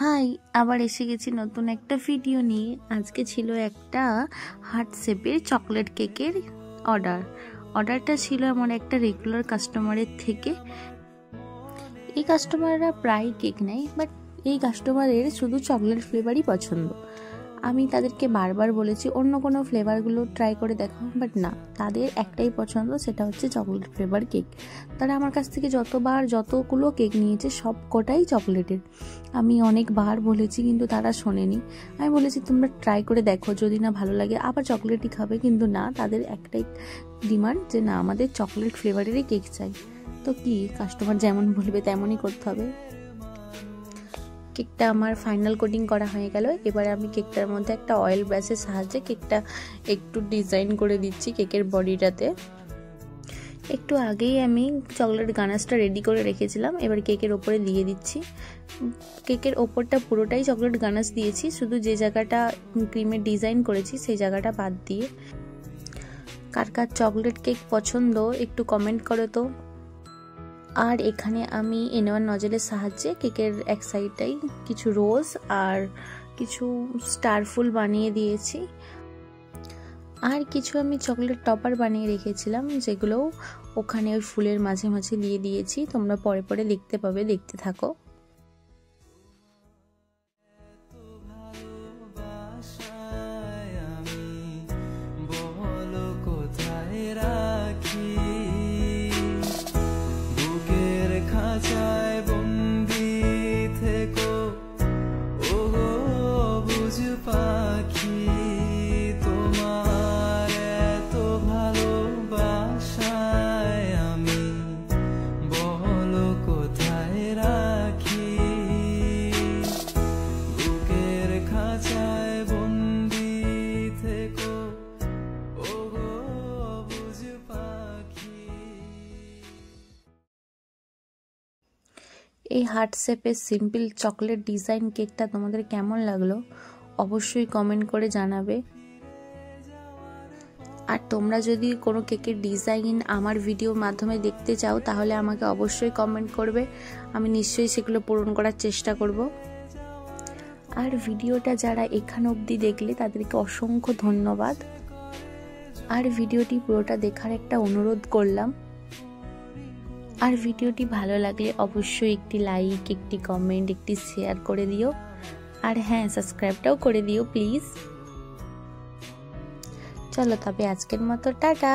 High, আবার এসে গেছি নতুন একটা ভিডিও নিয়ে। আজকে ছিল একটা হার্ট শেপের চকলেট কেকের অর্ডারটা ছিল আমার একটা রেগুলার কাস্টমারের থেকে। এই কাস্টমাররা প্রায় কেক নেয়, বাট এই কাস্টমারের শুধু চকলেট ফ্লেভারই পছন্দ। আমি তাদেরকে বারবার বলেছি অন্য কোনো ফ্লেভারগুলো ট্রাই করে দেখো, বাট না, তাদের একটাই পছন্দ, সেটা হচ্ছে চকলেট ফ্লেভার কেক। তারা আমার কাছ থেকে যতগুলো কেক নিয়েছে সব কটাই চকলেটের। আমি অনেকবার বলেছি কিন্তু তারা শোনেনি। আমি বলেছি তোমরা ট্রাই করে দেখো, যদি না ভালো লাগে আবার চকলেটই খাবে, কিন্তু না, তাদের একটাই ডিমান্ড যে না, আমাদের চকলেট ফ্লেভারেরই কেক চাই। তো কি, কাস্টমার যেমন বলবে তেমনই করতে হবে। কেকটা আমার ফাইনাল কোটিং করা হয়ে গেল। এবারে আমি কেকটার মধ্যে একটা অয়েল ব্রাশের সাহায্যে কেকটা একটু ডিজাইন করে দিচ্ছি কেকের বডিটাতে। একটু আগেই আমি চকলেট গানাশটা রেডি করে রেখেছিলাম, এবার কেকের ওপরে দিয়ে দিচ্ছি। কেকের ওপরটা পুরোটাই চকলেট গানাশ দিয়েছি, শুধু যে জায়গাটা ক্রিমের ডিজাইন করেছি সেই জায়গাটা বাদ দিয়ে। কার কার চকলেট কেক পছন্দ একটু কমেন্ট করো তো। আর এখানে আমি এনওয়ান নজলের সাহায্যে কেকের এক সাইডটাই কিছু রোজ আর কিছু স্টার ফুল বানিয়ে দিয়েছি। আর কিছু আমি চকলেট টপার বানিয়ে রেখেছিলাম, যেগুলোও ওখানে ওই ফুলের মাঝে মাঝে দিয়ে দিয়েছি। তোমরা পরে পরে দেখতে পাবে, দেখতে থাকো। এই হার্ট শেপের সিম্পল চকলেট ডিজাইন কেকটা তোমাদের কেমন লাগলো অবশ্যই কমেন্ট করে জানাবে। আর তোমরা যদি কোনো কেকের ডিজাইন আমার ভিডিওর মাধ্যমে দেখতে চাও তাহলে আমাকে অবশ্যই কমেন্ট করবে, আমি নিশ্চয়ই সেগুলো পূরণ করার চেষ্টা করব। আর ভিডিওটা যারা এখান অবধি দেখলে তাদেরকে অসংখ্য ধন্যবাদ। আর ভিডিওটি পুরোটা দেখার একটা অনুরোধ করলাম। আর ভিডিওটি ভালো লাগলে অবশ্যই একটি লাইক, একটি কমেন্ট, একটি শেয়ার করে দিও। আর হ্যাঁ, সাবস্ক্রাইবটাও করে দিও প্লিজ। চলো তবে আজকের মতো টাটা।